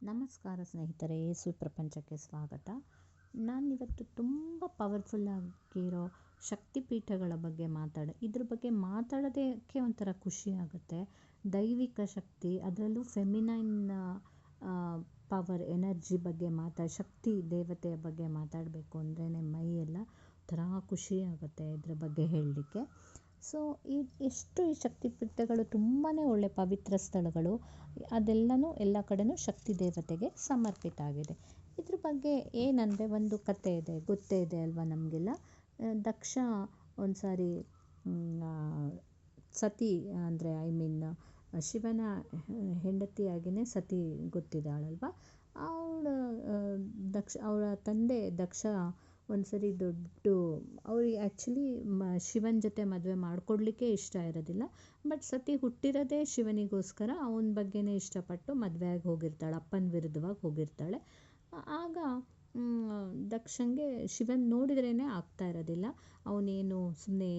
ನಮಸ್ಕಾರ ಸ್ನೇಹಿತರೆ, ಯೇಸು ಪ್ರಪಂಚಕ್ಕೆ ಸ್ವಾಗತ. ನಾನಿವತ್ತು ತುಂಬ ಪವರ್ಫುಲ್ ಆಗಿರೋ ಶಕ್ತಿಪೀಠಗಳ ಬಗ್ಗೆ ಇದ್ರ ಬಗ್ಗೆ ಮಾತಾಡೋದಕ್ಕೆ ಒಂಥರ ಖುಷಿ ಆಗುತ್ತೆ. ದೈವಿಕ ಶಕ್ತಿ, ಅದರಲ್ಲೂ ಫೆಮಿನೈನ್ ಪವರ್, ಎನರ್ಜಿ ಬಗ್ಗೆ ಶಕ್ತಿ ದೇವತೆಯ ಬಗ್ಗೆ ಮಾತಾಡಬೇಕು ಅಂದ್ರೇ ಮೈ ಎಲ್ಲ ಒಂಥರ ಖುಷಿ ಆಗುತ್ತೆ ಇದ್ರ ಬಗ್ಗೆ ಹೇಳಲಿಕ್ಕೆ. ಸೊ ಈ ಶಕ್ತಿಪೀಠಗಳು ತುಂಬಾ ಒಳ್ಳೆ ಪವಿತ್ರ ಸ್ಥಳಗಳು, ಅದೆಲ್ಲನೂ ಎಲ್ಲ ಕಡೆನೂ ಶಕ್ತಿ ದೇವತೆಗೆ ಸಮರ್ಪಿತ ಆಗಿದೆ. ಇದ್ರ ಬಗ್ಗೆ ಏನಂದರೆ, ಒಂದು ಕತೆ ಇದೆ, ಗೊತ್ತೇ ಇದೆ ಅಲ್ವಾ ನಮಗೆಲ್ಲ. ದಕ್ಷ ಒಂದು ಸಾರಿ ಸತಿ ಅಂದರೆ ಶಿವನ ಹೆಂಡತಿಯಾಗಿಯೇ ಸತಿ ಗೊತ್ತಿದ್ದಾಳಲ್ವ. ಅವಳ ತಂದೆ ದಕ್ಷ ಒಂದು ಸರಿ ಅವ್ರಿಗೆ ಆ್ಯಕ್ಚುಲಿ ಶಿವನ ಜೊತೆ ಮದುವೆ ಮಾಡಿಕೊಡ್ಲಿಕ್ಕೆ ಇಷ್ಟ ಇರೋದಿಲ್ಲ. ಬಟ್ ಸತಿ ಹುಟ್ಟಿರೋದೇ ಶಿವನಿಗೋಸ್ಕರ, ಅವನ ಬಗ್ಗೆನೇ ಇಷ್ಟಪಟ್ಟು ಮದುವೆ ಆಗಿ ಹೋಗಿರ್ತಾಳೆ, ಅಪ್ಪನ ವಿರುದ್ಧವಾಗಿ ಹೋಗಿರ್ತಾಳೆ. ಆಗ ದಕ್ಷಂಗೆ ಶಿವನ್ ನೋಡಿದ್ರೇ ಆಗ್ತಾ ಇರೋದಿಲ್ಲ. ಅವನೇನು ಸುಮ್ಮನೆ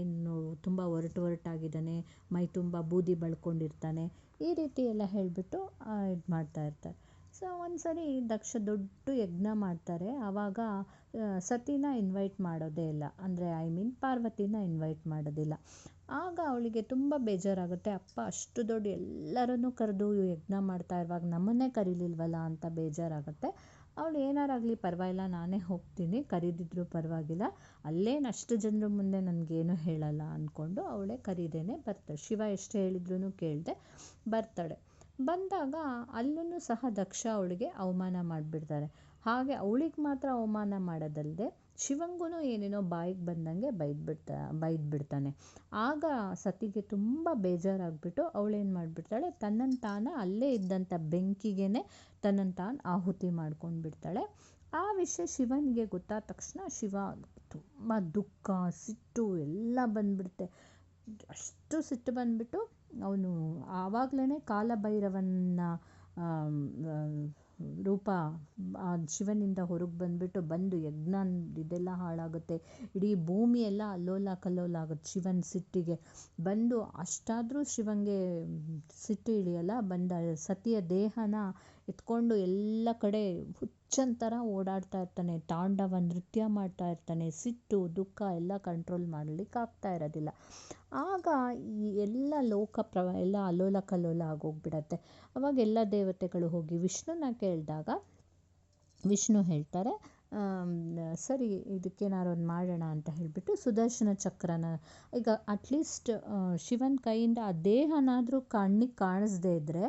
ತುಂಬ ಒರಟಾಗಿದ್ದಾನೆ, ಮೈ ತುಂಬ ಬೂದಿ ಬಳ್ಕೊಂಡಿರ್ತಾನೆ, ಈ ರೀತಿ ಎಲ್ಲ ಹೇಳಿಬಿಟ್ಟು ಇದು ಮಾಡ್ತಾ ಇರ್ತಾರೆ. ಸೊ ಒಂದು ಸರಿ ದಕ್ಷ ದೊಡ್ಡ ಯಜ್ಞ ಮಾಡ್ತಾರೆ. ಆವಾಗ ಸತಿನ ಇನ್ವೈಟ್ ಮಾಡೋದೇ ಇಲ್ಲ, ಅಂದರೆ ಪಾರ್ವತಿನ ಇನ್ವೈಟ್ ಮಾಡೋದಿಲ್ಲ. ಆಗ ಅವಳಿಗೆ ತುಂಬ ಬೇಜಾರಾಗುತ್ತೆ. ಅಪ್ಪ ಅಷ್ಟು ದೊಡ್ಡ ಎಲ್ಲರನ್ನೂ ಕರೆದು ಯಜ್ಞ ಮಾಡ್ತಾ ಇರುವಾಗ ನಮ್ಮನ್ನೇ ಕರೀಲಿಲ್ವಲ್ಲ ಅಂತ ಬೇಜಾರಾಗುತ್ತೆ. ಅವಳು ಏನಾರಾಗಲಿ ಪರವಾಗಿಲ್ಲ, ನಾನೇ ಹೋಗ್ತೀನಿ, ಕರೀದಿದ್ರು ಪರವಾಗಿಲ್ಲ, ಅಲ್ಲೇನು ಅಷ್ಟು ಜನರ ಮುಂದೆ ನನಗೇನು ಹೇಳಲ್ಲ ಅಂದ್ಕೊಂಡು ಅವಳೇ ಕರೀದೇನೆ ಬರ್ತಾಳೆ. ಶಿವ ಎಷ್ಟು ಹೇಳಿದ್ರೂ ಕೇಳದೆ ಬರ್ತಾಳೆ. ಬಂದಾಗ ಅಲ್ಲೂ ಸಹ ದಕ್ಷ ಅವಳಿಗೆ ಅವಮಾನ ಮಾಡಿಬಿಡ್ತಾರೆ. ಹಾಗೆ ಅವಳಿಗೆ ಮಾತ್ರ ಅವಮಾನ ಮಾಡೋದಲ್ಲದೆ ಶಿವಂಗೂ ಏನೇನೋ ಬಾಯಿಗೆ ಬಂದಂಗೆ ಬೈದ್ಬಿಡ್ತಾನೆ. ಆಗ ಸತಿಗೆ ತುಂಬ ಬೇಜಾರಾಗ್ಬಿಟ್ಟು ಅವಳೇನು ಮಾಡಿಬಿಡ್ತಾಳೆ, ತನ್ನನ್ನು ತಾನು ಅಲ್ಲೇ ಇದ್ದಂಥ ಬೆಂಕಿಗೇ ತನ್ನನ್ನು ತಾನು ಆಹುತಿ ಮಾಡ್ಕೊಂಡು ಬಿಡ್ತಾಳೆ. ಆ ವಿಷಯ ಶಿವನಿಗೆ ಗೊತ್ತಾದ ತಕ್ಷಣ ಶಿವ ತುಂಬ ದುಃಖ, ಸಿಟ್ಟು ಎಲ್ಲ ಬಂದ್ಬಿಡುತ್ತೆ. ಅಷ್ಟು ಸಿಟ್ಟು ಬಂದ್ಬಿಟ್ಟು ಅವನು ಆವಾಗಲೇ ಕಾಲಭೈರವನ ರೂಪ ಶಿವನಿಂದ ಹೊರಗೆ ಬಂದು ಯಜ್ಞ ಇದೆಲ್ಲ ಹಾಳಾಗುತ್ತೆ, ಇಡೀ ಭೂಮಿ ಎಲ್ಲ ಅಲ್ಲೋಲ ಕಲ್ಲೋಲ ಆಗುತ್ತೆ ಶಿವನ ಸಿಟ್ಟಿಗೆ. ಅಷ್ಟಾದರೂ ಶಿವಂಗೆ ಸಿಟ್ಟು ಇಳಿಯಲ್ಲ. ಸತಿಯ ದೇಹನ ಎತ್ಕೊಂಡು ಎಲ್ಲ ಕಡೆ ಹುಚ್ಚಂತರ ಓಡಾಡ್ತಾ ಇರ್ತಾನೆ, ತಾಂಡವ ನೃತ್ಯ ಮಾಡ್ತಾ ಇರ್ತಾನೆ. ಸಿಟ್ಟು ದುಃಖ ಎಲ್ಲ ಕಂಟ್ರೋಲ್ ಮಾಡಲಿಕ್ಕೆ ಆಗ್ತಾ ಇರೋದಿಲ್ಲ. ಆಗ ಈ ಎಲ್ಲ ಎಲ್ಲ ಅಲ್ಲೋಲ ಕಲ್ಲೋಲ ಆಗೋಗ್ಬಿಡತ್ತೆ. ಅವಾಗ ಎಲ್ಲ ದೇವತೆಗಳು ಹೋಗಿ ವಿಷ್ಣುನ ಕೇಳಿದಾಗ ವಿಷ್ಣು ಹೇಳ್ತಾರೆ, ಸರಿ ಇದಕ್ಕೇನಾರು ಒಂದು ಮಾಡೋಣ ಅಂತ ಹೇಳಿಬಿಟ್ಟು ಸುದರ್ಶನ ಚಕ್ರನ, ಈಗ ಅಟ್ಲೀಸ್ಟ್ ಶಿವನ ಕೈಯಿಂದ ಆ ದೇಹನಾದರೂ ಕಣ್ಣಿಗೆ ಕಾಣಿಸ್ದೇ ಇದ್ದರೆ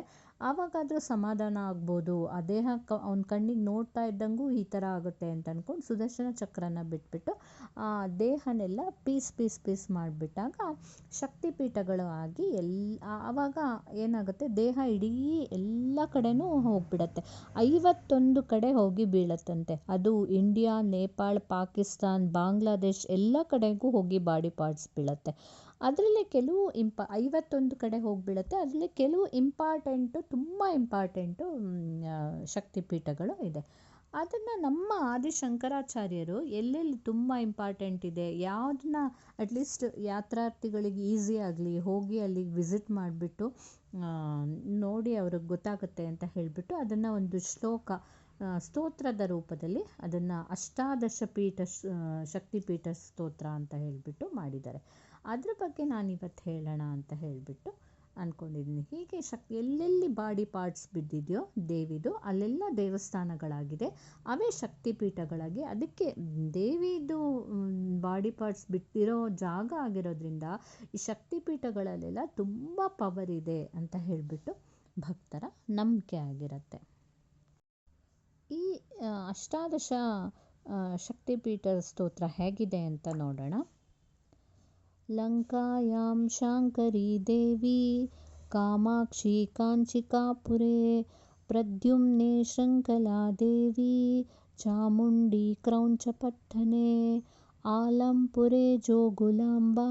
ಆವಾಗಾದರೂ ಸಮಾಧಾನ ಆಗ್ಬೋದು. ಆ ದೇಹ ಅವನ ಕಣ್ಣಿಗೆ ನೋಡ್ತಾ ಇದ್ದಂಗೂ ಈ ಥರ ಆಗುತ್ತೆ ಅಂತ ಅಂದ್ಕೊಂಡು ಸುದರ್ಶನ ಚಕ್ರನ ಬಿಟ್ಬಿಟ್ಟು ಆ ದೇಹನೆಲ್ಲ ಪೀಸ್ ಮಾಡಿಬಿಟ್ಟಾಗ ಶಕ್ತಿಪೀಠಗಳು ಆಗಿ ಆವಾಗ ಏನಾಗುತ್ತೆ, ದೇಹ ಇಡೀ ಎಲ್ಲ ಕಡೆನೂ ಹೋಗಿಬಿಡತ್ತೆ. 51 ಕಡೆ ಹೋಗಿ ಬೀಳತ್ತಂತೆ. ಅದು ಇಂಡಿಯಾ, ನೇಪಾಳ, ಪಾಕಿಸ್ತಾನ್, ಬಾಂಗ್ಲಾದೇಶ್ ಎಲ್ಲ ಕಡೆಗೂ ಹೋಗಿ ಬಾಡಿ ಪಾರ್ಟ್ಸ್ ಬೀಳತ್ತೆ. ಅದರಲ್ಲಿ ಕೆಲವು 51 ಕಡೆ ಹೋಗಿಬೀಳತ್ತೆ. ಅದರಲ್ಲಿ ಕೆಲವು ತುಂಬ ಇಂಪಾರ್ಟೆಂಟು ಶಕ್ತಿಪೀಠಗಳು ಇದೆ. ಅದನ್ನು ನಮ್ಮ ಆದಿಶಂಕರಾಚಾರ್ಯರು ಎಲ್ಲೆಲ್ಲಿ ತುಂಬ ಇಂಪಾರ್ಟೆಂಟ್ ಇದೆ, ಯಾವುದನ್ನ ಅಟ್ಲೀಸ್ಟ್ ಯಾತ್ರಾರ್ಥಿಗಳಿಗೆ ಈಸಿ ಆಗಲಿ, ಹೋಗಿ ಅಲ್ಲಿಗೆ ವಿಸಿಟ್ ಮಾಡಿಬಿಟ್ಟು ನೋಡಿ ಅವ್ರಿಗೆ ಗೊತ್ತಾಗುತ್ತೆ ಅಂತ ಹೇಳಿಬಿಟ್ಟು ಅದನ್ನು ಒಂದು ಸ್ತೋತ್ರದ ರೂಪದಲ್ಲಿ ಅದನ್ನು ಅಷ್ಟಾದಶ ಶಕ್ತಿಪೀಠ ಸ್ತೋತ್ರ ಅಂತ ಹೇಳಿಬಿಟ್ಟು ಮಾಡಿದ್ದಾರೆ. ಅದ್ರ ಬಗ್ಗೆ ನಾನಿವತ್ತು ಹೇಳೋಣ ಅಂತ ಹೇಳಿಬಿಟ್ಟು ಅಂದ್ಕೊಂಡಿದ್ದೀನಿ. ಹೀಗೆ ಎಲ್ಲೆಲ್ಲಿ ಬಾಡಿ ಪಾರ್ಟ್ಸ್ ಬಿದ್ದಿದೆಯೋ ದೇವಿದು, ಅಲ್ಲೆಲ್ಲ ದೇವಸ್ಥಾನಗಳಾಗಿದೆ, ಅವೇ ಶಕ್ತಿಪೀಠಗಳಾಗಿ. ಅದಕ್ಕೆ ದೇವಿದು ಬಾಡಿ ಪಾರ್ಟ್ಸ್ ಬಿಟ್ಟಿರೋ ಜಾಗ ಆಗಿರೋದ್ರಿಂದ ಈ ಶಕ್ತಿಪೀಠಗಳಲ್ಲೆಲ್ಲ ತುಂಬ ಪವರ್ ಇದೆ ಅಂತ ಹೇಳಿಬಿಟ್ಟು ಭಕ್ತರ ನಂಬಿಕೆ ಆಗಿರುತ್ತೆ. ಈ ಅಷ್ಟಾದಶ ಶಕ್ತಿಪೀಠ ಸ್ತೋತ್ರ ಹೇಗಿದೆ ಅಂತ ನೋಡೋಣ. ಲಂಕಾಯಾಂ ಶಾಂಕರಿ ದೇವಿ ಕಾಮಾಕ್ಷಿ ಕಾಂಚಿಕಾಪುರೇ ಪ್ರದ್ಯುಮ್ನೆ ಶೃಂಖಲಾ ದೇವಿ ಚಾಮುಂಡಿ ಕ್ರೌಂಚಪಟ್ಟಣೆ ಆಲಂಪುರೆ ಜೋಗುಲಾಂಬಾ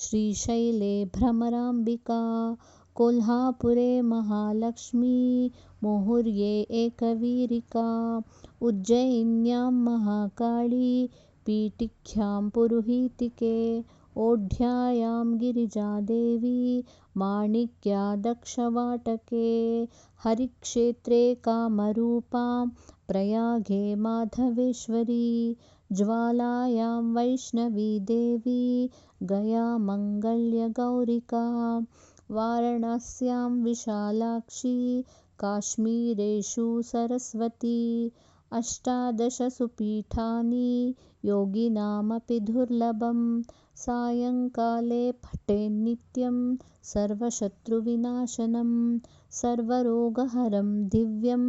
ಶ್ರೀಶೈಲೆ ಭ್ರಮರಾಂಬಿಕಾ ಕೊಲ್ಹಾಪುರೆ ಮಹಾಲಕ್ಷ್ಮೀ ಮುಹುರ್ಯೆ ಏಕವೀರಿಕಾ ಉಜ್ಜಯಿನ್ಯಾಂ ಮಹಾಕಾಳಿ ಪೀಠಿಖ್ಯಾಂ ಪುರುಹೀತಿಕೆ ओढ्यायां गिरिजादेवी माणिक्या दक्षवाटके हरिक्षेत्रे कामरूपां प्रयागे माधवेश्वरी ज्वालायां वैष्णवी देवी गया मङ्गल्यगौरिका वाराणस्यां विशालाक्षी काश्मीरेषु सरस्वती अष्टादशसु पीठानि योगिनामपि दुर्लभं सायङ्काले पठेन्नित्यं सर्वशत्रुविनाशनं सर्वरोगहरं दिव्यं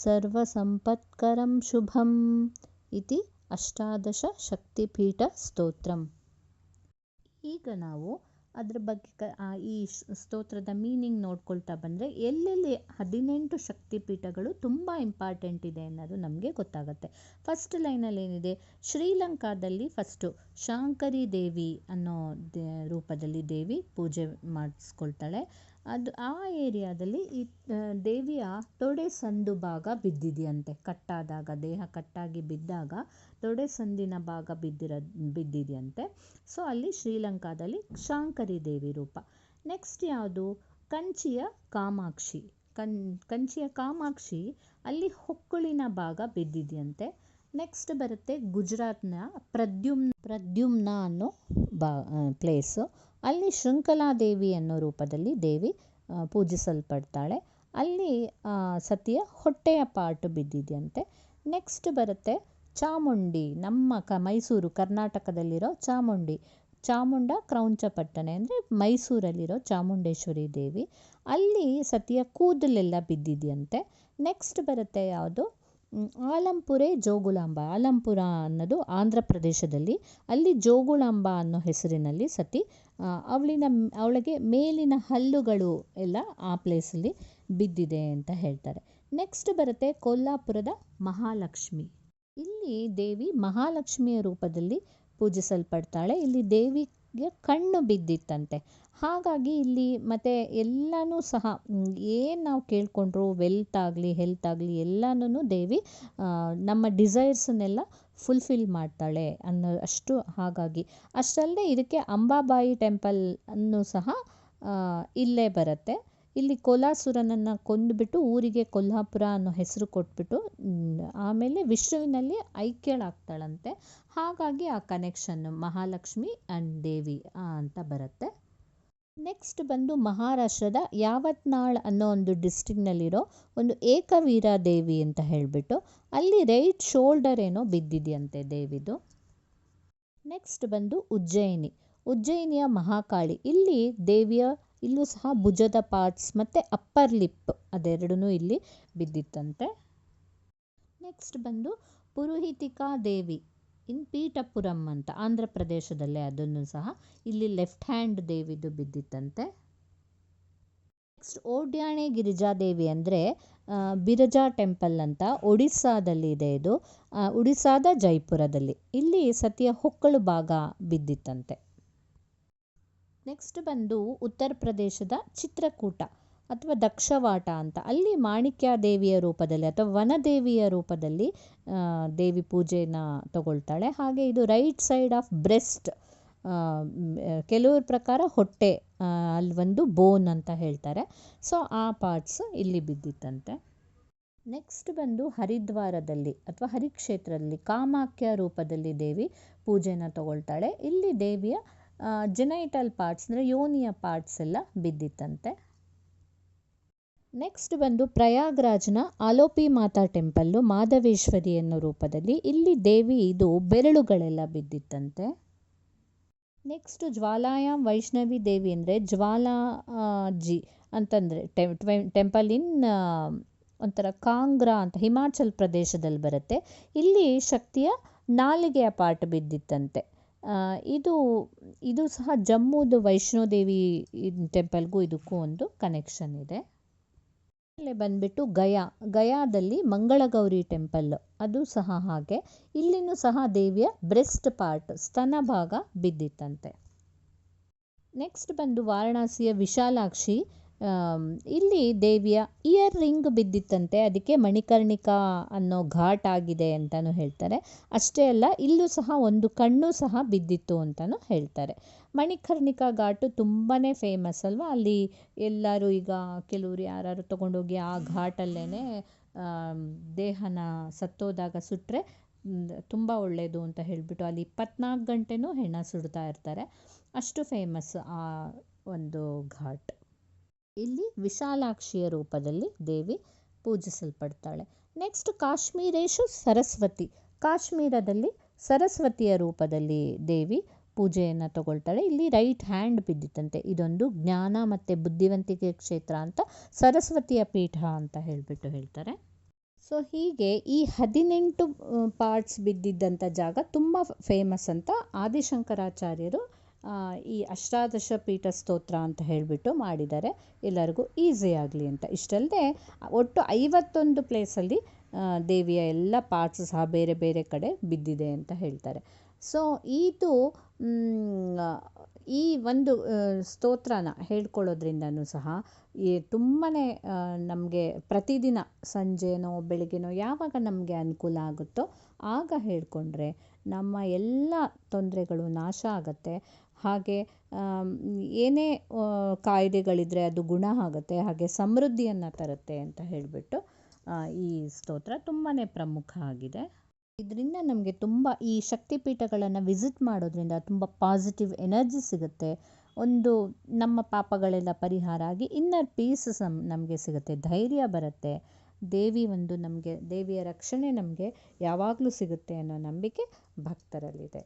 सर्वसम्पत्करं शुभम् इति ಅಷ್ಟಾದಶ ಶಕ್ತಿಪೀಠ ಸ್ತೋತ್ರಂ. ಈಗ ನಾವು ಅದ್ರ ಬಗ್ಗೆ ಈ ಸ್ತೋತ್ರದ ಮೀನಿಂಗ್ ನೋಡ್ಕೊಳ್ತಾ ಬಂದರೆ ಎಲ್ಲೆಲ್ಲಿ 18 ಶಕ್ತಿಪೀಠಗಳು ತುಂಬ ಇಂಪಾರ್ಟೆಂಟ್ ಇದೆ ಅನ್ನೋದು ನಮಗೆ ಗೊತ್ತಾಗುತ್ತೆ. ಫಸ್ಟ್ ಲೈನಲ್ಲಿ ಏನಿದೆ, ಶ್ರೀಲಂಕಾದಲ್ಲಿ ಫಸ್ಟು ಶಾಂಕರಿ ದೇವಿ ಅನ್ನೋ ರೂಪದಲ್ಲಿ ದೇವಿ ಪೂಜೆ ಮಾಡಿಸ್ಕೊಳ್ತಾಳೆ. ಅದು ಆ ಏರಿಯಾದಲ್ಲಿ ಈ ದೇವಿಯ ತೊಡೆ ಸಂದು ಭಾಗ ಬಿದ್ದಿದೆಯಂತೆ. ಕಟ್ಟಾದಾಗ, ದೇಹ ಕಟ್ಟಾಗಿ ಬಿದ್ದಾಗ ತೊಡೆ ಸಂದಿನ ಭಾಗ ಬಿದ್ದಿದೆಯಂತೆ. ಸೊ ಅಲ್ಲಿ ಶ್ರೀಲಂಕಾದಲ್ಲಿ ಶಾಂಕರಿ ದೇವಿ ರೂಪ. ನೆಕ್ಸ್ಟ್ ಯಾವುದು, ಕಂಚಿಯ ಕಾಮಾಕ್ಷಿ. ಕಂಚಿಯ ಕಾಮಾಕ್ಷಿ ಅಲ್ಲಿ ಹೊಕ್ಕುಳಿನ ಭಾಗ ಬಿದ್ದಿದೆಯಂತೆ. ನೆಕ್ಸ್ಟ್ ಬರುತ್ತೆ ಗುಜರಾತ್ನ ಪ್ರದ್ಯುಮ್ನ ಅನ್ನೋ ಪ್ಲೇಸು. ಅಲ್ಲಿ ಶೃಂಖಲಾದೇವಿ ಅನ್ನೋ ರೂಪದಲ್ಲಿ ದೇವಿ ಪೂಜಿಸಲ್ಪಡ್ತಾಳೆ. ಅಲ್ಲಿ ಸತಿಯ ಹೊಟ್ಟೆಯ ಪಾರ್ಟ್ ಬಿದ್ದಿದೆಯಂತೆ. ನೆಕ್ಸ್ಟ್ ಬರುತ್ತೆ ಚಾಮುಂಡಿ, ನಮ್ಮ ಮೈಸೂರು ಕರ್ನಾಟಕದಲ್ಲಿರೋ ಚಾಮುಂಡ ಕ್ರೌಂಚಪಟ್ಟಣೆ ಅಂದರೆ ಮೈಸೂರಲ್ಲಿರೋ ಚಾಮುಂಡೇಶ್ವರಿ ದೇವಿ. ಅಲ್ಲಿ ಸತಿಯ ಕೂದಲೆಲ್ಲ ಬಿದ್ದಿದೆಯಂತೆ. ನೆಕ್ಸ್ಟ್ ಬರುತ್ತೆ ಯಾವುದು, ಆಲಂಪುರೆ ಜೋಗುಲಾಂಬ. ಆಲಂಪುರ ಅನ್ನೋದು ಆಂಧ್ರ ಪ್ರದೇಶದಲ್ಲಿ. ಅಲ್ಲಿ ಜೋಗುಲಾಂಬ ಅನ್ನೋ ಹೆಸರಿನಲ್ಲಿ ಸತಿ ಅವಳಿಗೆ ಮೇಲಿನ ಹಲ್ಲುಗಳು ಎಲ್ಲ ಆ ಪ್ಲೇಸಲ್ಲಿ ಬಿದ್ದಿದೆ ಅಂತ ಹೇಳ್ತಾರೆ. ನೆಕ್ಸ್ಟ್ ಬರುತ್ತೆ ಕೊಲ್ಲಾಪುರದ ಮಹಾಲಕ್ಷ್ಮಿ. ಇಲ್ಲಿ ದೇವಿ ಮಹಾಲಕ್ಷ್ಮಿಯ ರೂಪದಲ್ಲಿ ಪೂಜಿಸಲ್ಪಡ್ತಾಳೆ. ಇಲ್ಲಿ ದೇವಿಗೆ ಕಣ್ಣು ಬಿದ್ದಿತ್ತಂತೆ. ಹಾಗಾಗಿ ಇಲ್ಲಿ ಮತ್ತು ಎಲ್ಲನೂ ಸಹ ಏನು ನಾವು ಕೇಳ್ಕೊಂಡ್ರು, ವೆಲ್ತ್ ಆಗಲಿ ಹೆಲ್ತ್ ಆಗಲಿ ಎಲ್ಲನೂ ದೇವಿ ನಮ್ಮ ಡಿಸೈರ್ಸನ್ನೆಲ್ಲ ಫುಲ್ಫಿಲ್ ಮಾಡ್ತಾಳೆ ಅನ್ನೋ ಅಷ್ಟು. ಹಾಗಾಗಿ ಅಷ್ಟಲ್ಲದೆ ಇದಕ್ಕೆ ಅಂಬಾಬಾಯಿ ಟೆಂಪಲ್ ಅನ್ನು ಸಹ ಇಲ್ಲೇ ಬರುತ್ತೆ. ಇಲ್ಲಿ ಕೋಲಾಸುರನನ್ನು ಕೊಂದುಬಿಟ್ಟು ಊರಿಗೆ ಕೊಲ್ಹಾಪುರ ಅನ್ನೋ ಹೆಸರು ಕೊಟ್ಬಿಟ್ಟು ಆಮೇಲೆ ವಿಷ್ಣುವಿನಲ್ಲಿ ಐಕ್ಯಳಾಗ್ತಾಳಂತೆ. ಹಾಗಾಗಿ ಆ ಕನೆಕ್ಷನ್ನು ಮಹಾಲಕ್ಷ್ಮಿ ಆ್ಯಂಡ್ ದೇವಿ ಅಂತ ಬರುತ್ತೆ. ನೆಕ್ಸ್ಟ್ ಬಂದು ಮಹಾರಾಷ್ಟ್ರದ ಯಾವತ್ನಾಳ್ ಅನ್ನೋ ಒಂದು ಡಿಸ್ಟ್ರಿಕ್ನಲ್ಲಿರೋ ಒಂದು ಏಕವೀರ ದೇವಿ ಅಂತ ಹೇಳಿಬಿಟ್ಟು ಅಲ್ಲಿ ರೈಟ್ ಶೋಲ್ಡರ್ ಏನೋ ಬಿದ್ದಿದೆಯಂತೆ ದೇವಿದು. ನೆಕ್ಸ್ಟ್ ಬಂದು ಉಜ್ಜಯಿನಿಯ ಮಹಾಕಾಳಿ. ಇಲ್ಲಿ ದೇವಿಯ ಇಲ್ಲೂ ಸಹ ಭುಜದ ಪಾರ್ಟ್ಸ್ ಮತ್ತು ಅಪ್ಪರ್ ಲಿಪ್ ಅದೆರಡೂ ಇಲ್ಲಿ ಬಿದ್ದಿತ್ತಂತೆ. ನೆಕ್ಸ್ಟ್ ಬಂದು ಪುರೋಹಿತಿಕಾ ದೇವಿ ಇನ್ ಪೀಠಪುರಂ ಅಂತ ಆಂಧ್ರ ಪ್ರದೇಶದಲ್ಲೇ, ಅದನ್ನು ಸಹ ಇಲ್ಲಿ ಲೆಫ್ಟ್ ಹ್ಯಾಂಡ್ ದೇವಿದು ಬಿದ್ದಿತ್ತಂತೆ. ನೆಕ್ಸ್ಟ್ ಓಡ್ಯಾಣೆ ಗಿರಿಜಾದೇವಿ ಅಂದರೆ ಬಿರಜಾ ಟೆಂಪಲ್ ಅಂತ ಒಡಿಸ್ಸಾದಲ್ಲಿ ಇದೆ. ಇದು ಒಡಿಸ್ಸಾದ ಜೈಪುರದಲ್ಲಿ. ಇಲ್ಲಿ ಸತಿಯ ಹೊಕ್ಕಳು ಭಾಗ ಬಿದ್ದಿತ್ತಂತೆ. ನೆಕ್ಸ್ಟ್ ಬಂದು ಉತ್ತರ ಪ್ರದೇಶದ ಚಿತ್ರಕೂಟ ಅಥವಾ ದಕ್ಷವಾಟ ಅಂತ. ಅಲ್ಲಿ ಮಾಣಿಕ್ಯ ದೇವಿಯ ರೂಪದಲ್ಲಿ ಅಥವಾ ವನದೇವಿಯ ರೂಪದಲ್ಲಿ ದೇವಿ ಪೂಜೆನ ತಗೊಳ್ತಾಳೆ. ಹಾಗೆ ಇದು ರೈಟ್ ಸೈಡ್ ಆಫ್ ಬ್ರೆಸ್ಟ್, ಕೆಲವ್ರ ಪ್ರಕಾರ ಹೊಟ್ಟೆ ಅಲ್ಲಿ ಒಂದು ಬೋನ್ ಅಂತ ಹೇಳ್ತಾರೆ. ಸೊ ಆ ಪಾರ್ಟ್ಸ್ ಇಲ್ಲಿ ಬಿದ್ದಿತ್ತಂತೆ. ನೆಕ್ಸ್ಟ್ ಬಂದು ಹರಿದ್ವಾರದಲ್ಲಿ ಅಥವಾ ಹರಿಕ್ಷೇತ್ರದಲ್ಲಿ ಕಾಮಾಖ್ಯ ರೂಪದಲ್ಲಿ ದೇವಿ ಪೂಜೆನ ತಗೊಳ್ತಾಳೆ. ಇಲ್ಲಿ ದೇವಿಯ ಜೆನೈಟಲ್ ಪಾರ್ಟ್ಸ್ ಅಂದರೆ ಯೋನಿಯ ಪಾರ್ಟ್ಸ್ ಎಲ್ಲ ಬಿದ್ದಿತ್ತಂತೆ. ನೆಕ್ಸ್ಟ್ ಬಂದು ಪ್ರಯಾಗ್ರಾಜ್ನ ಆಲೋಪಿ ಮಾತಾ ಟೆಂಪಲ್ಲು ಮಾಧವೇಶ್ವರಿ ಅನ್ನೋ ರೂಪದಲ್ಲಿ. ಇಲ್ಲಿ ದೇವಿ ಇದು ಬೆರಳುಗಳೆಲ್ಲ ಬಿದ್ದಿತ್ತಂತೆ. ನೆಕ್ಸ್ಟ್ ಜ್ವಾಲಾಯಾಮ್ ವೈಷ್ಣವಿ ದೇವಿ ಅಂದರೆ ಜ್ವಾಲಾಜಿ ಅಂತಂದರೆ ಟೆಂಪಲ್ ಇನ್ ಒಂಥರ ಕಾಂಗ್ರಾ ಅಂತ ಹಿಮಾಚಲ್ ಪ್ರದೇಶದಲ್ಲಿ ಬರುತ್ತೆ. ಇಲ್ಲಿ ಶಕ್ತಿಯ ನಾಲಿಗೆಯ ಪಾರ್ಟ್ ಬಿದ್ದಿತ್ತಂತೆ. ಇದು ಸಹ ಜಮ್ಮುದು ವೈಷ್ಣೋದೇವಿ ಟೆಂಪಲ್ಗೂ ಇದಕ್ಕೂ ಒಂದು ಕನೆಕ್ಷನ್ ಇದೆ. ಆಮೇಲೆ ಬಂದ್ಬಿಟ್ಟು ಗಯಾದಲ್ಲಿ ಮಂಗಳಗೌರಿ ಟೆಂಪಲ್, ಅದು ಸಹ ಹಾಗೆ. ಇಲ್ಲಿನೂ ಸಹ ದೇವಿಯ ಬ್ರೆಸ್ಟ್ ಪಾರ್ಟ್ ಸ್ತನ ಭಾಗ ಬಿದ್ದಿತ್ತಂತೆ. ನೆಕ್ಸ್ಟ್ ಬಂದು ವಾರಣಾಸಿಯ ವಿಶಾಲಾಕ್ಷಿ ಇಲ್ಲಿ ದೇವಿಯ ಇಯರ್ ರಿಂಗ್ ಬಿದ್ದಿತ್ತಂತೆ, ಅದಕ್ಕೆ ಮಣಿಕರ್ಣಿಕಾ ಅನ್ನೋ ಘಾಟ್ ಆಗಿದೆ ಅಂತಲೂ ಹೇಳ್ತಾರೆ. ಅಷ್ಟೇ ಅಲ್ಲ, ಇಲ್ಲೂ ಸಹ ಒಂದು ಕಣ್ಣು ಸಹ ಬಿದ್ದಿತ್ತು ಅಂತಲೂ ಹೇಳ್ತಾರೆ. ಮಣಿಕರ್ಣಿಕಾ ಘಾಟು ತುಂಬಾ ಫೇಮಸ್ ಅಲ್ವಾ, ಅಲ್ಲಿ ಎಲ್ಲರೂ ಈಗ ಕೆಲವರು ಯಾರು ತೊಗೊಂಡೋಗಿ ಆ ಘಾಟಲ್ಲೇ ದೇಹನ ಸತ್ತೋದಾಗ ಸುಟ್ಟರೆ ತುಂಬ ಒಳ್ಳೆಯದು ಅಂತ ಹೇಳಿಬಿಟ್ಟು ಅಲ್ಲಿ 24 ಗಂಟೆನೂ ಹೆಣ ಸುಡ್ತಾ ಇರ್ತಾರೆ. ಅಷ್ಟು ಫೇಮಸ್ ಆ ಒಂದು ಘಾಟ್. ಇಲ್ಲಿ ವಿಶಾಲಾಕ್ಷಿಯ ರೂಪದಲ್ಲಿ ದೇವಿ ಪೂಜಿಸಲ್ಪಡ್ತಾಳೆ. ನೆಕ್ಸ್ಟ್ ಕಾಶ್ಮೀರೇಶು ಸರಸ್ವತಿ. ಕಾಶ್ಮೀರದಲ್ಲಿ ಸರಸ್ವತಿಯ ರೂಪದಲ್ಲಿ ದೇವಿ ಪೂಜೆಯನ್ನು ತಗೊಳ್ತಾಳೆ. ಇಲ್ಲಿ ರೈಟ್ ಹ್ಯಾಂಡ್ ಬಿದ್ದಿತ್ತಂತೆ. ಇದೊಂದು ಜ್ಞಾನ ಮತ್ತು ಬುದ್ಧಿವಂತಿಕೆ ಕ್ಷೇತ್ರ ಅಂತ, ಸರಸ್ವತಿಯ ಪೀಠ ಅಂತ ಹೇಳಿಬಿಟ್ಟು ಹೇಳ್ತಾರೆ. ಸೊ ಹೀಗೆ ಈ 18 ಪಾರ್ಟ್ಸ್ ಬಿದ್ದಿದ್ದಂಥ ಜಾಗ ತುಂಬ ಫೇಮಸ್ ಅಂತ ಆದಿಶಂಕರಾಚಾರ್ಯರು ಈ ಅಷ್ಟಾದಶ ಪೀಠ ಸ್ತೋತ್ರ ಅಂತ ಹೇಳಿಬಿಟ್ಟು ಮಾಡಿದ್ದಾರೆ, ಎಲ್ಲರಿಗೂ ಈಸಿ ಆಗಲಿ ಅಂತ. ಇಷ್ಟಲ್ಲದೆ ಒಟ್ಟು 51 ಪ್ಲೇಸಲ್ಲಿ ದೇವಿಯ ಎಲ್ಲ ಪಾರ್ಟ್ಸ್ ಸಹ ಬೇರೆ ಬೇರೆ ಕಡೆ ಬಿದ್ದಿದೆ ಅಂತ ಹೇಳ್ತಾರೆ. ಸೊ ಇದು ಈ ಒಂದು ಸ್ತೋತ್ರನ ಹೇಳ್ಕೊಳ್ಳೋದ್ರಿಂದನೂ ಸಹ ತುಂಬಾ ನಮಗೆ ಪ್ರತಿದಿನ ಸಂಜೆನೋ ಬೆಳಗ್ಗೆನೋ ಯಾವಾಗ ನಮಗೆ ಅನುಕೂಲ ಆಗುತ್ತೋ ಆಗ ಹೇಳಿಕೊಂಡ್ರೆ ನಮ್ಮ ಎಲ್ಲ ತೊಂದರೆಗಳು ನಾಶ ಆಗುತ್ತೆ. ಹಾಗೆ ಏನೇ ಕಾಯಿಲೆಗಳಿದ್ದರೆ ಅದು ಗುಣ ಆಗುತ್ತೆ, ಹಾಗೆ ಸಮೃದ್ಧಿಯನ್ನು ತರುತ್ತೆ ಅಂತ ಹೇಳಿಬಿಟ್ಟು ಈ ಸ್ತೋತ್ರ ತುಂಬಾ ಪ್ರಮುಖ ಆಗಿದೆ. ಇದರಿಂದ ನಮಗೆ ತುಂಬ ಈ ಶಕ್ತಿಪೀಠಗಳನ್ನು ವಿಸಿಟ್ ಮಾಡೋದ್ರಿಂದ ತುಂಬ ಪಾಸಿಟಿವ್ ಎನರ್ಜಿ ಸಿಗುತ್ತೆ. ಒಂದು ನಮ್ಮ ಪಾಪಗಳೆಲ್ಲ ಪರಿಹಾರ ಆಗಿ ಇನ್ನರ್ ಪೀಸ್ ನಮಗೆ ಸಿಗುತ್ತೆ, ಧೈರ್ಯ ಬರುತ್ತೆ. ದೇವಿಯ ರಕ್ಷಣೆ ನಮಗೆ ಯಾವಾಗಲೂ ಸಿಗುತ್ತೆ ಅನ್ನೋ ನಂಬಿಕೆ ಭಕ್ತರಲ್ಲಿದೆ.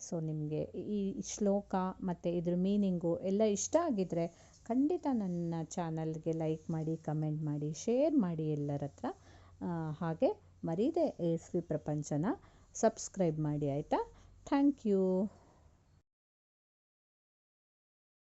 ಸೊ ನಿಮಗೆ ಈ ಶ್ಲೋಕ ಮತ್ತು ಇದ್ರ ಮೀನಿಂಗು ಎಲ್ಲ ಇಷ್ಟ ಆಗಿದ್ದರೆ ಖಂಡಿತ ನನ್ನ ಚಾನಲ್ಗೆ ಲೈಕ್ ಮಾಡಿ, ಕಮೆಂಟ್ ಮಾಡಿ, ಶೇರ್ ಮಾಡಿ ಎಲ್ಲರ ಹತ್ರ. ಹಾಗೆ ಮರೀದೆ ASV ಪ್ರಪಂಚನ ಸಬ್ಸ್ಕ್ರೈಬ್ ಮಾಡಿ, ಆಯಿತಾ? Thank you.